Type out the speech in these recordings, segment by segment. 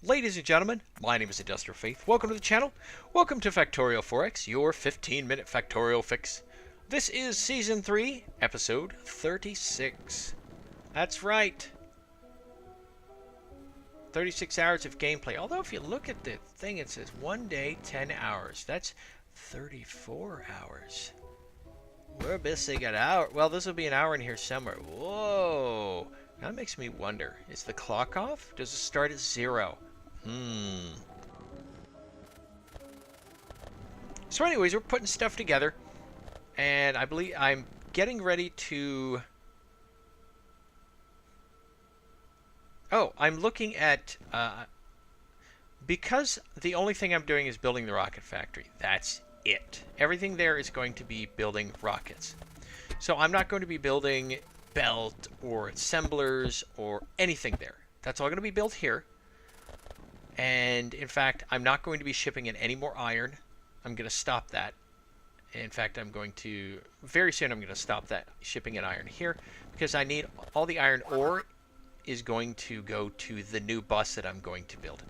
Ladies and gentlemen, my name is Industrial Faith. Welcome to the channel. Welcome to Factorial Forex, your 15-minute factorial fix. This is Season 3, Episode 36. That's right. 36 hours of gameplay. Although if you look at the thing, it says 1 day, 10 hours. That's 34 hours. We're missing an hour. Well, this will be an hour in here somewhere. Whoa. That makes me wonder. Is the clock off? Does it start at 0? So anyways, we're putting stuff together. And I believe I'm getting ready to... Oh, I'm looking at... because the only thing I'm doing is building the rocket factory. That's it. Everything there is going to be building rockets. So I'm not going to be building belt or assemblers or anything there. That's all going to be built here. And in fact, I'm not going to be shipping in any more iron. I'm going to stop that. In fact, I'm going to, very soon I'm going to stop that shipping in iron here because I need all the iron ore is going to go to the new bus that I'm going to build.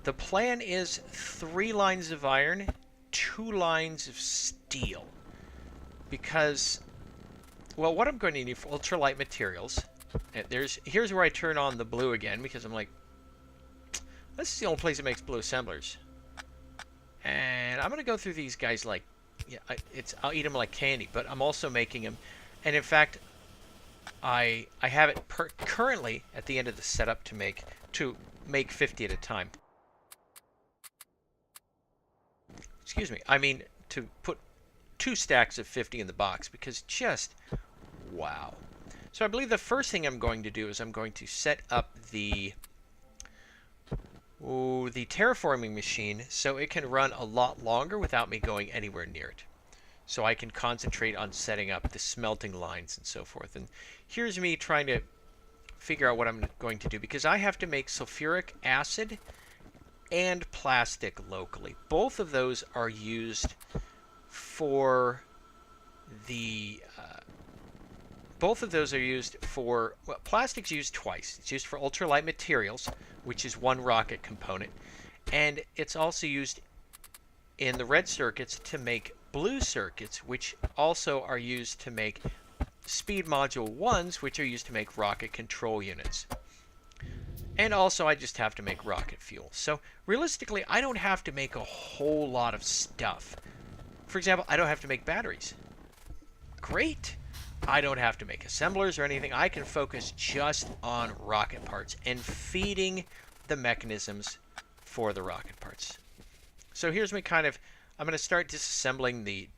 The plan is 3 lines of iron, 2 lines of steel. Because, well, what I'm going to need for ultralight materials, here's where I turn on the blue again because I'm like, this is the only place that makes blue assemblers. And I'm going to go through these guys like, yeah, I'll eat them like candy, but I'm also making them. And in fact, I have it currently at the end of the setup to make 50 at a time. Excuse me. I mean to put 2 stacks of 50 in the box because just wow. So I believe the first thing I'm going to do is I'm going to set up the terraforming machine so it can run a lot longer without me going anywhere near it. So I can concentrate on setting up the smelting lines and so forth. And here's me trying to figure out what I'm going to do because I have to make sulfuric acid and plastic locally. Both of those are used for the... both of those are used for... Well, plastic's used twice. It's used for ultralight materials, which is 1 rocket component. And it's also used in the red circuits to make blue circuits, which also are used to make speed module 1s, which are used to make rocket control units. And also I just have to make rocket fuel. So realistically, I don't have to make a whole lot of stuff. For example, I don't have to make batteries. Great! I don't have to make assemblers or anything. I can focus just on rocket parts and feeding the mechanisms for the rocket parts. So here's me kind of, I'm going to start disassembling the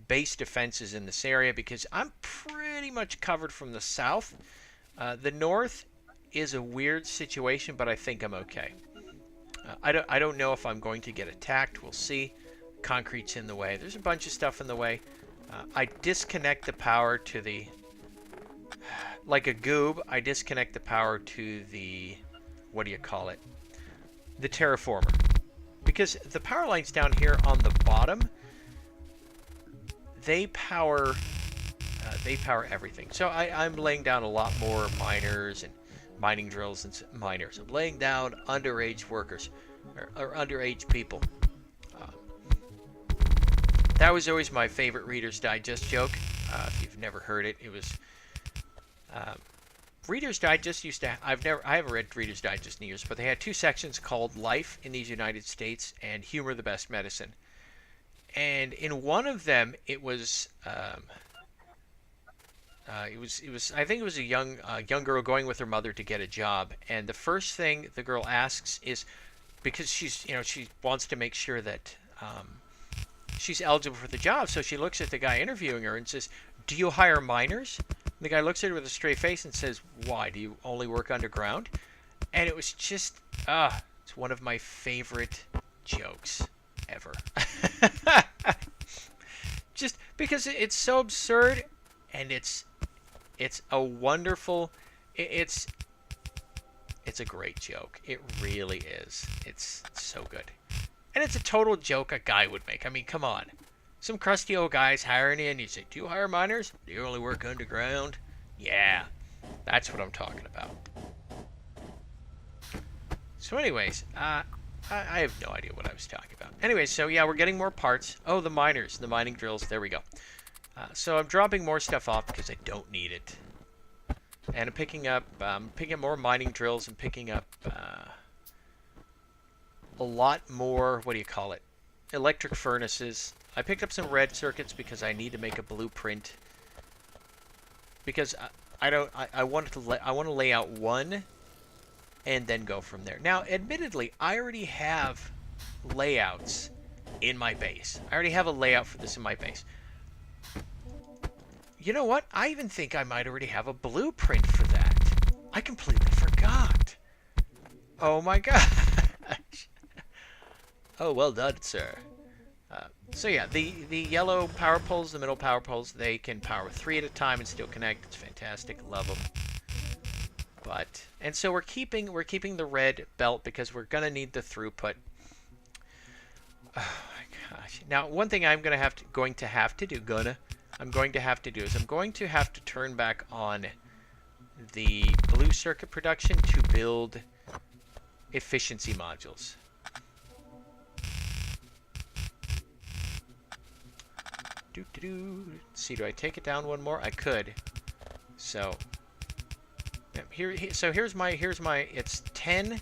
base defenses in this area because I'm pretty much covered from the south. The north is a weird situation, but I think I'm okay. I don't know if I'm going to get attacked. We'll see. Concrete's in the way. There's a bunch of stuff in the way. I disconnect the power to the, like a goob, I disconnect the power to the, what do you call it? The terraformer. Because the power lines down here on the bottom, they power everything. So I'm laying down a lot more miners and mining drills and miners. I'm laying down underage workers, or underage people. That was always my favorite Reader's Digest joke. If you've never heard it, it was Reader's Digest used to. I haven't read Reader's Digest in years, but they had 2 sections called Life in these United States and Humor the Best Medicine. And in one of them, it was I think it was a young girl going with her mother to get a job, and the first thing the girl asks is, because she wants to make sure that she's eligible for the job, so she looks at the guy interviewing her and says, "Do you hire miners?" And the guy looks at her with a straight face and says, "Why? Do you only work underground?" And it was just, it's one of my favorite jokes ever. Just because it's so absurd, and it's a wonderful, it's a great joke. It really is. It's so good. And it's a total joke a guy would make. I mean, come on. Some crusty old guy's hiring you, and you say, "Do you hire miners? Do you only work underground?" Yeah, that's what I'm talking about. So So anyways, I have no idea what I was talking about. Anyways, so yeah, we're getting more parts. Oh, the miners, the mining drills. There we go. So I'm dropping more stuff off because I don't need it. And I'm picking up more mining drills and picking up a lot more, what do you call it? Electric furnaces. I picked up some red circuits because I need to make a blueprint. Because I want to lay out one and then go from there. Now, admittedly, I already have layouts in my base. I already have a layout for this in my base. You know what? I even think I might already have a blueprint for that. I completely forgot. Oh my gosh. Oh, well done, sir. So yeah, the yellow power poles, the middle power poles, they can power 3 at a time and still connect. It's fantastic. Love them. And so we're keeping the red belt because we're gonna need the throughput. Oh my gosh. Now, one thing I'm going to have to do is I'm going to have to turn back on the blue circuit production to build efficiency modules. See, do I take it down one more? I could. So here's my it's 10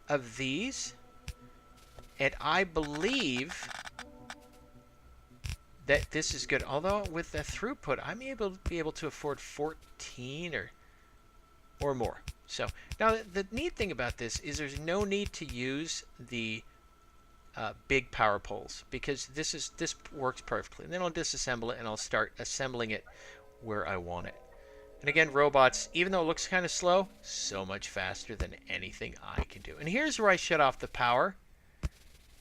of these, and I believe that this is good. Although with the throughput, I may be able to afford 14 or more. So now the neat thing about this is there's no need to use the big power poles because this works perfectly. And then I'll disassemble it and I'll start assembling it where I want it. And again, robots, even though it looks kind of slow, so much faster than anything I can do. And here's where I shut off the power,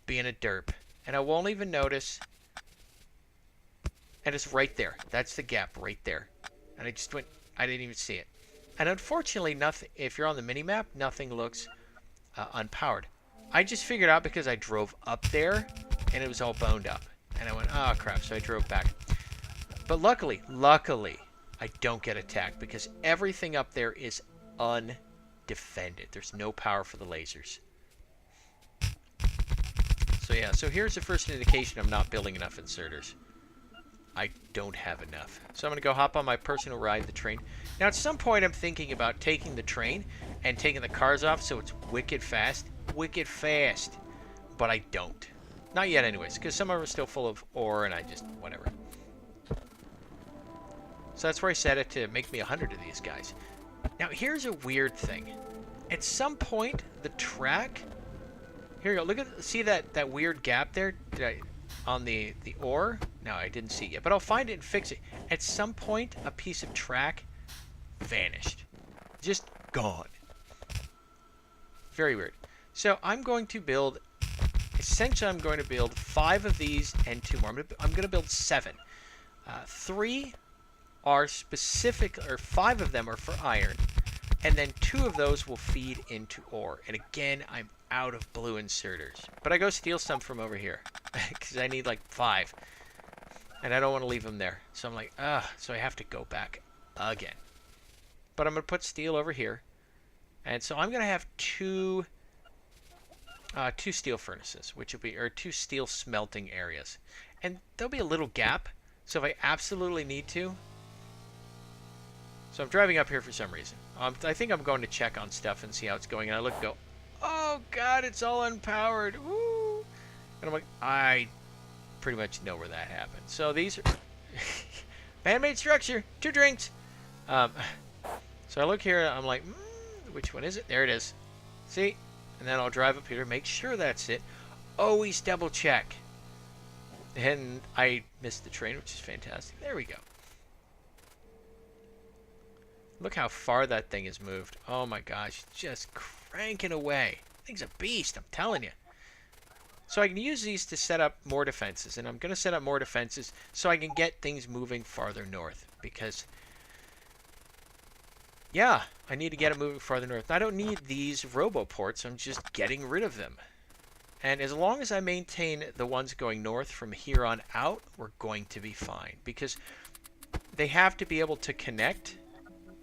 being a derp. And I won't even notice. And it's right there. That's the gap right there. And I didn't even see it. And unfortunately, nothing. If you're on the mini-map, nothing looks unpowered. I just figured out because I drove up there, and it was all boned up. And I went, oh crap, so I drove back. But luckily, I don't get attacked because everything up there is undefended. There's no power for the lasers. So yeah, so here's the first indication I'm not building enough inserters. I don't have enough. So I'm going to go hop on my personal ride, the train. Now at some point I'm thinking about taking the train and taking the cars off so it's wicked fast. But I don't. Not yet anyways, because some of them are still full of ore and I just, whatever. So that's where I set it to make me 100 of these guys. Now here's a weird thing. At some point, the track... Here you go. See that weird gap there on the ore? No, I didn't see it yet. But I'll find it and fix it. At some point, a piece of track vanished. Just gone. Very weird. So I'm going to build... Essentially, I'm going to build 5 of these and 2 more. I'm going to build 7. 3... are specific, or 5 of them are for iron, and then 2 of those will feed into ore. And again, I'm out of blue inserters, but I go steal some from over here because I need like 5, and I don't want to leave them there. So I'm like, so I have to go back again. But I'm gonna put steel over here, and so I'm gonna have 2 steel furnaces, which will be, or 2 steel smelting areas, and there'll be a little gap. So if I absolutely need to. So I'm driving up here for some reason. I think I'm going to check on stuff and see how it's going. And I look and go, oh god, it's all unpowered. Woo! And I'm like, I pretty much know where that happened. So these are man-made structure. 2 drinks. So I look here and I'm like, which one is it? There it is. See? And then I'll drive up here to make sure that's it. Always double check. And I missed the train, which is fantastic. There we go. Look how far that thing has moved. Oh my gosh, just cranking away. Thing's a beast, I'm telling you. So I can use these to set up more defenses, and I'm going to set up more defenses so I can get things moving farther north. Because, yeah, I need to get it moving farther north. I don't need these roboports, I'm just getting rid of them. And as long as I maintain the ones going north from here on out, we're going to be fine. Because they have to be able to connect,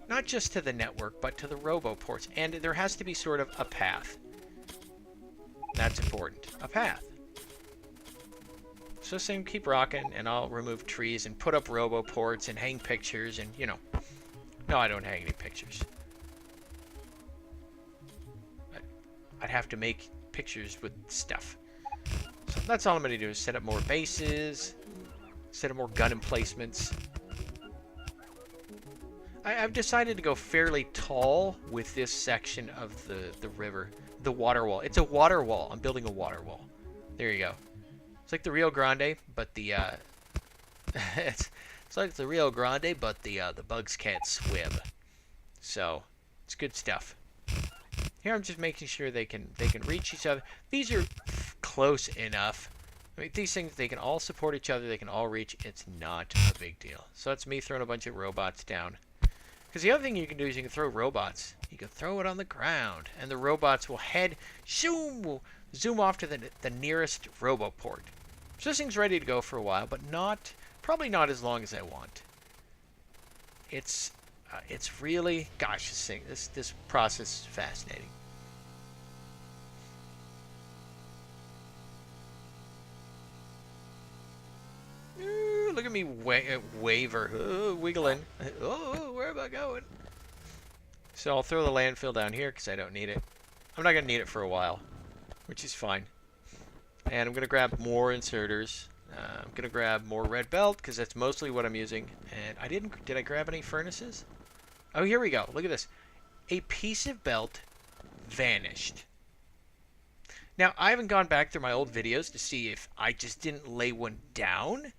not just to the network, but to the roboports. And there has to be sort of a path. That's important. A path. So same, keep rocking, and I'll remove trees and put up roboports and hang pictures and, you know. No, I don't hang any pictures. I'd have to make pictures with stuff. So that's all I'm going to do is set up more bases, set up more gun emplacements. I've decided to go fairly tall with this section of the river. The water wall. It's a water wall. I'm building a water wall. There you go. It's like the Rio Grande, but the it's like the Rio Grande, but the bugs can't swim. So it's good stuff. Here I'm just making sure they can reach each other. These are close enough. I mean, these things, they can all support each other. They can all reach. It's not a big deal. So that's me throwing a bunch of robots down. Because the other thing you can do is you can throw robots. You can throw it on the ground, and the robots will will zoom off to the nearest roboport. So this thing's ready to go for a while, but probably not as long as I want. It's really, gosh, this process is fascinating. Ooh, look at me waver, wiggling. Oh, where am I going? So I'll throw the landfill down here because I don't need it. I'm not going to need it for a while, which is fine. And I'm going to grab more inserters. I'm going to grab more red belt because that's mostly what I'm using. And did I grab any furnaces? Oh, here we go. Look at this. A piece of belt vanished. Now, I haven't gone back through my old videos to see if I just didn't lay one down.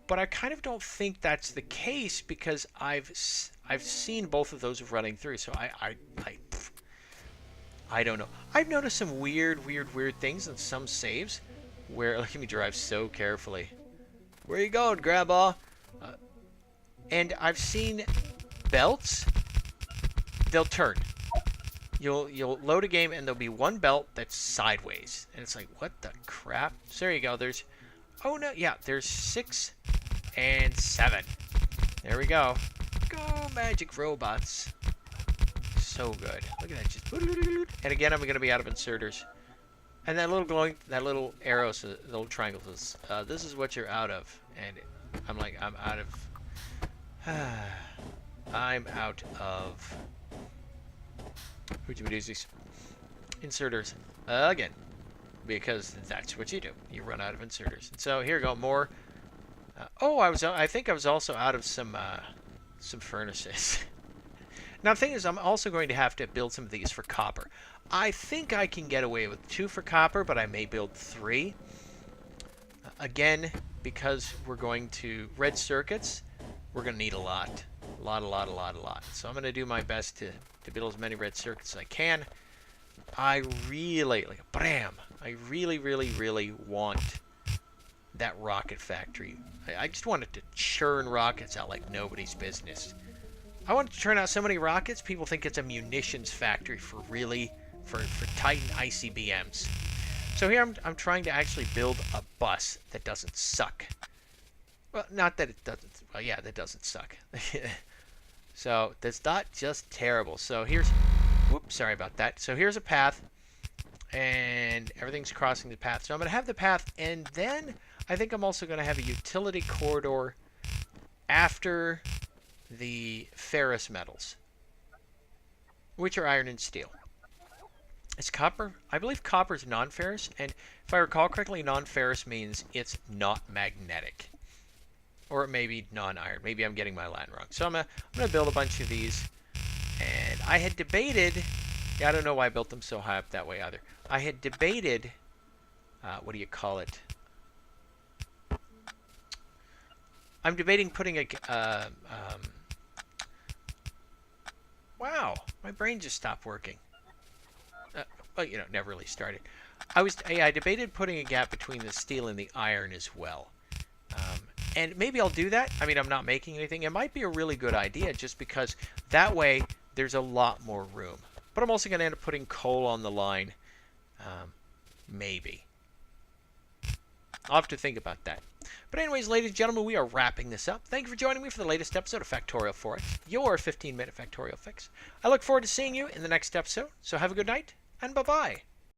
But I kind of don't think that's the case because I've seen both of those running through. So I don't know. I've noticed some weird things in some saves where, look at me drive so carefully. Where you going, Grandpa? And I've seen belts, they'll turn. You'll load a game and there'll be one belt that's sideways. And it's like, what the crap? So there you go. There's 6 and 7. There we go. Go, magic robots. So good. Look at that. Just, and again, I'm going to be out of inserters. And that little arrow, so the little triangle says, this is what you're out of. And I'm like, I'm out of inserters again, because that's what you do. You run out of inserters. And so here we go, more. I think I was also out of some furnaces. Now the thing is, I'm also going to have to build some of these for copper. I think I can get away with 2 for copper, but I may build 3. Again, because we're going to red circuits, we're going to need a lot. So I'm going to do my best to build as many red circuits as I can. I really, I really want that rocket factory. I just want it to churn rockets out like nobody's business. I want it to turn out so many rockets, people think it's a munitions factory for Titan ICBMs. So here I'm trying to actually build a bus that doesn't suck. Well, not that it doesn't. Well, yeah, that doesn't suck. So that's not just terrible. So here's, whoops, sorry about that. So here's a path, and everything's crossing the path. So I'm going to have the path, and then I think I'm also going to have a utility corridor after the ferrous metals, which are iron and steel. It's copper. I believe copper is non-ferrous, and if I recall correctly, non-ferrous means it's not magnetic. Or it may be non-iron. Maybe I'm getting my line wrong. So I'm gonna build a bunch of these. And I had debated, I don't know why I built them so high up that way either. I had debated, what do you call it? I'm debating putting a, wow, my brain just stopped working. Well, you know, never really started. I debated putting a gap between the steel and the iron as well. And maybe I'll do that. I mean, I'm not making anything. It might be a really good idea just because that way there's a lot more room. But I'm also going to end up putting coal on the line. Maybe. I'll have to think about that. But anyways, ladies and gentlemen, we are wrapping this up. Thank you for joining me for the latest episode of Factorial 4X, your 15-minute Factorial fix. I look forward to seeing you in the next episode. So have a good night, and bye-bye.